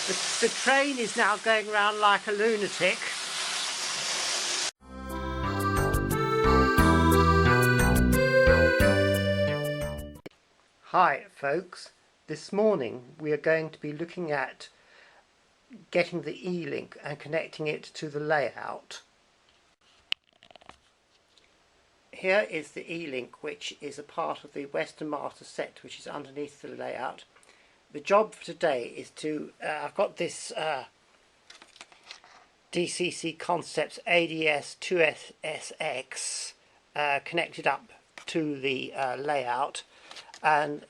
The train is now going around like a lunatic. Hi folks, this morning we are going to be looking at getting the E-link and connecting it to the layout. Here is the E-link, which is a part of the Railmaster set, which is underneath the layout. The job for today is to, I've got this DCC Concepts ADS2SX connected up to the layout, and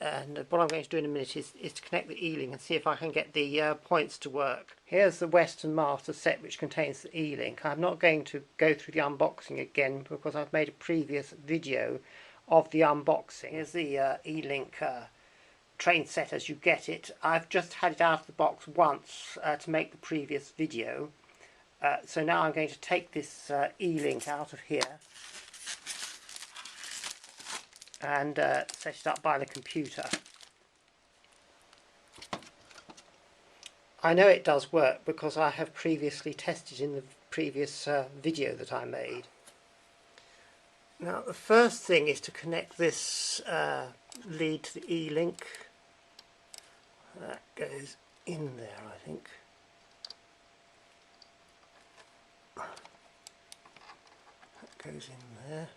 what I'm going to do in a minute is to connect the E-link and see if I can get the points to work. Here's the Railmaster set, which contains the E-link. I'm not going to go through the unboxing again because I've made a previous video of the unboxing. Here's the E-link train set as you get it. I've just had it out of the box once to make the previous video. So now I'm going to take this E-link out of here and set it up by the computer. I know it does work because I have previously tested in the previous video that I made. Now the first thing is to connect this lead to the E-link. That goes in there, I think. That goes in there.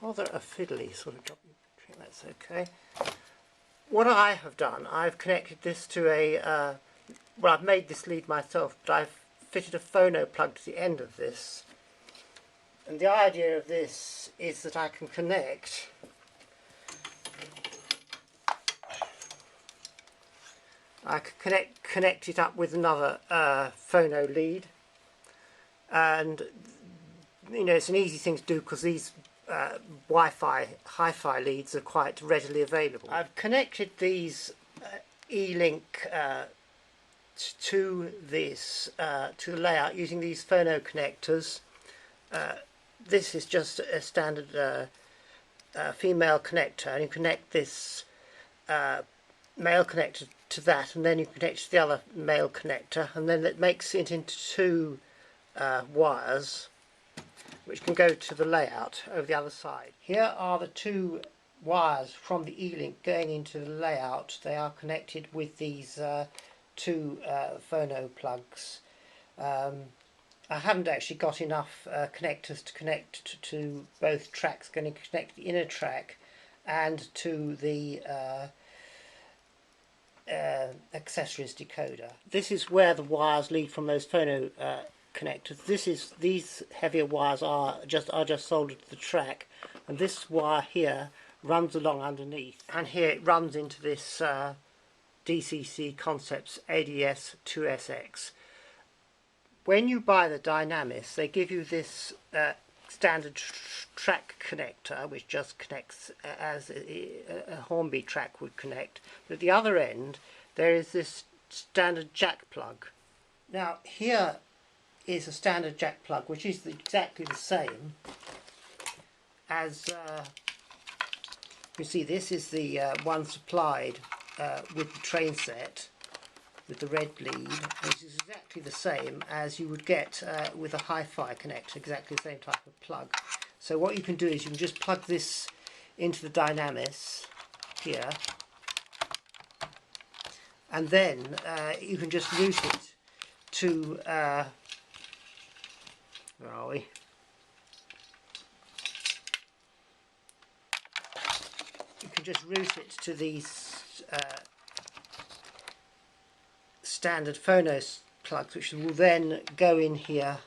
Rather a fiddly sort of job. I think that's okay. What I have done, I've connected this to a, well, I've made this lead myself, but I've fitted a phono plug to the end of this. And the idea of this is that I can connect connect it up with another phono lead, and you know, it's an easy thing to do because these Wi-Fi, hi-fi leads are quite readily available. I've connected these E-link to this to the layout using these phono connectors. This is just a standard female connector, and you connect this male connector to that, and then you connect to the other male connector, and then it makes it into two wires which can go to the layout over the other side. Here are the two wires from the E-link going into the layout. They are connected with these two phono plugs. I haven't actually got enough connectors to connect to both tracks. Going to connect the inner track and to the accessories decoder. This is where the wires lead from those phono connectors. These heavier wires are just soldered to the track, and this wire here runs along underneath, and here it runs into this DCC Concepts ADS2SX. When you buy the Dynamis, they give you this standard track connector, which just connects as a Hornby track would connect, but at the other end there is this standard jack plug. Now here is a standard jack plug, which is exactly the same as you see. This is the one supplied with the train set, with the red lead, which is exactly the same as you would get with a hi-fi connector, exactly the same type of plug. So what you can do is you can just plug this into the Dynamis here, and then you can just route it to where are we? You can just route it to these standard phono plugs, which will then go in here,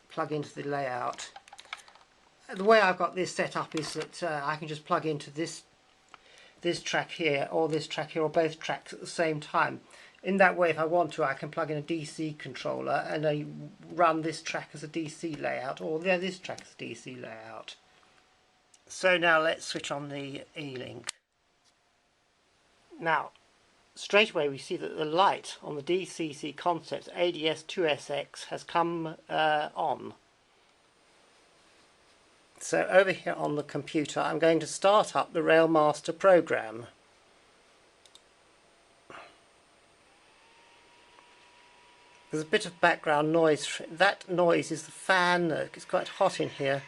plug into the layout. The way I've got this set up is that I can just plug into this track here, or this track here, or both tracks at the same time. In that way, if I want to, I can plug in a DC controller and I run this track as a DC layout, or this track as a DC layout. So now let's switch on the E-link. Now, straight away we see that the light on the DCC Concepts ADS2SX has come on. So over here on the computer I'm going to start up the Railmaster program. There's a bit of background noise. That noise is the fan. It's quite hot in here.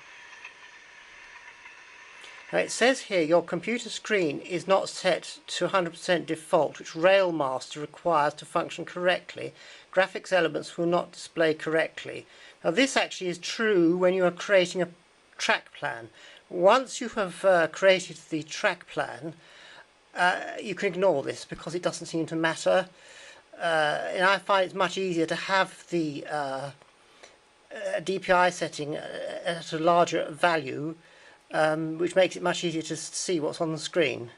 Now it says here your computer screen is not set to 100% default, which Railmaster requires to function correctly. Graphics elements will not display correctly. Now this actually is true when you are creating a track plan. Once you have created the track plan, you can ignore this because it doesn't seem to matter. And I find it's much easier to have the DPI setting at a larger value, which makes it much easier to see what's on the screen.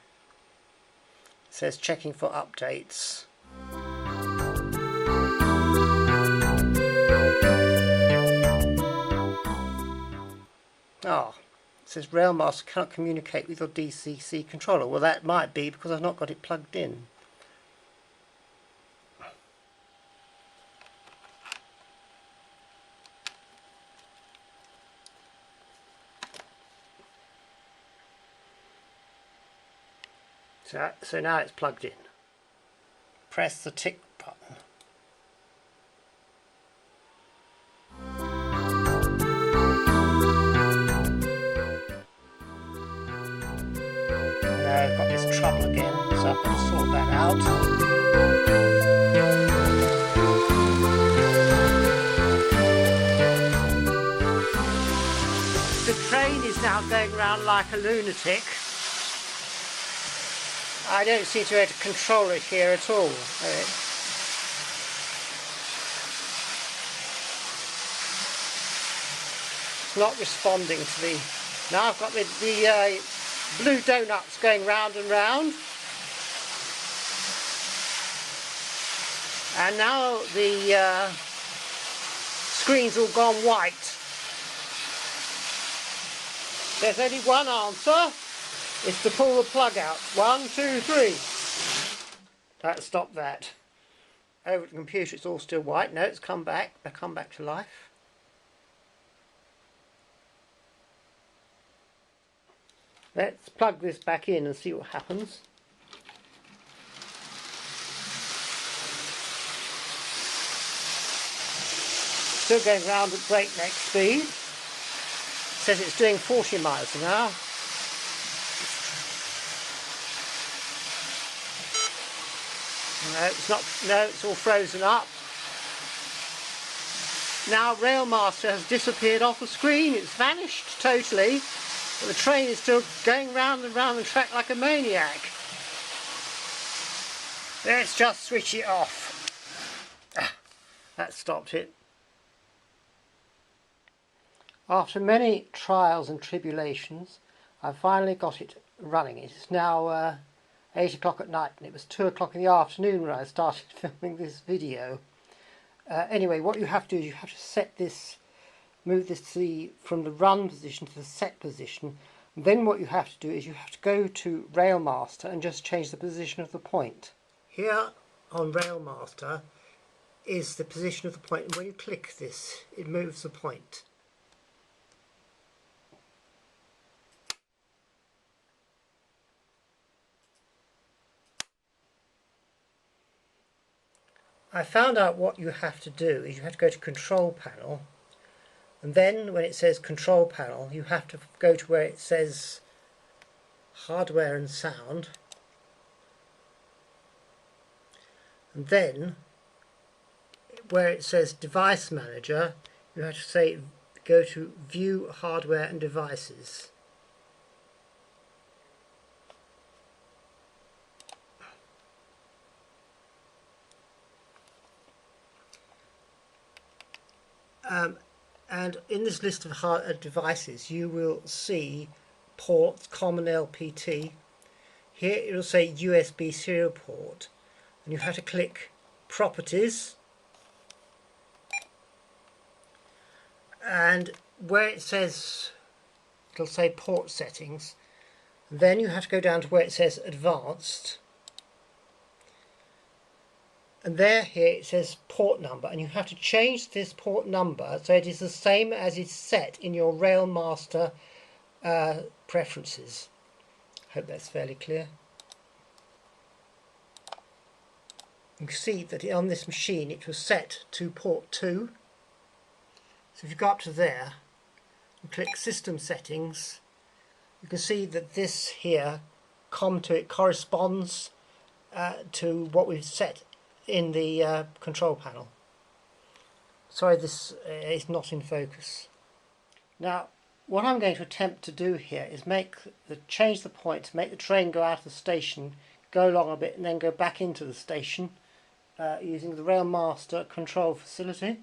It says checking for updates. Oh, it says Railmaster cannot communicate with your DCC controller. Well, that might be because I've not got it plugged in. So now it's plugged in. Press the tick button. Now I've got this trouble again, so I've got to sort that out. The train is now going around like a lunatic. I don't seem to be able to control it here at all. It's not responding to the... Now I've got the blue donuts going round and round. And now the screen's all gone white. There's only one answer. It's to pull the plug out. 1, 2, 3. That stopped that. Over at the computer it's all still white. No, it's come back. They've come back to life. Let's plug this back in and see what happens. Still going round at breakneck speed. It says it's doing 40 miles an hour. No, it's not. No, it's all frozen up. Now Railmaster has disappeared off the screen. It's vanished totally, but the train is still going round and round the track like a maniac. Let's just switch it off. That stopped it. After many trials and tribulations, I finally got it running. It is now 8 o'clock at night, and it was 2 o'clock in the afternoon when I started filming this video. Anyway, what you have to do is you have to set this, move this from the run position to the set position. And then what you have to do is you have to go to Railmaster and just change the position of the point. Here on Railmaster is the position of the point, and when you click this, it moves the point. I found out what you have to do is you have to go to Control Panel, and then when it says Control Panel you have to go to where it says Hardware and Sound, and then where it says Device Manager you have to say go to View Hardware and Devices. And in this list of devices you will see ports, common LPT. Here it will say USB serial port, and you have to click Properties, and where it says, it'll say Port Settings, then you have to go down to where it says Advanced, and here it says port number, and you have to change this port number so it is the same as is set in your Railmaster preferences. Hope that's fairly clear. You can see that on this machine it was set to port 2. So if you go up to there and click System Settings, you can see that this here it corresponds to what we've set in the control panel. Sorry, this is not in focus. Now, what I'm going to attempt to do here is change the point to make the train go out of the station, go along a bit, and then go back into the station using the Railmaster control facility.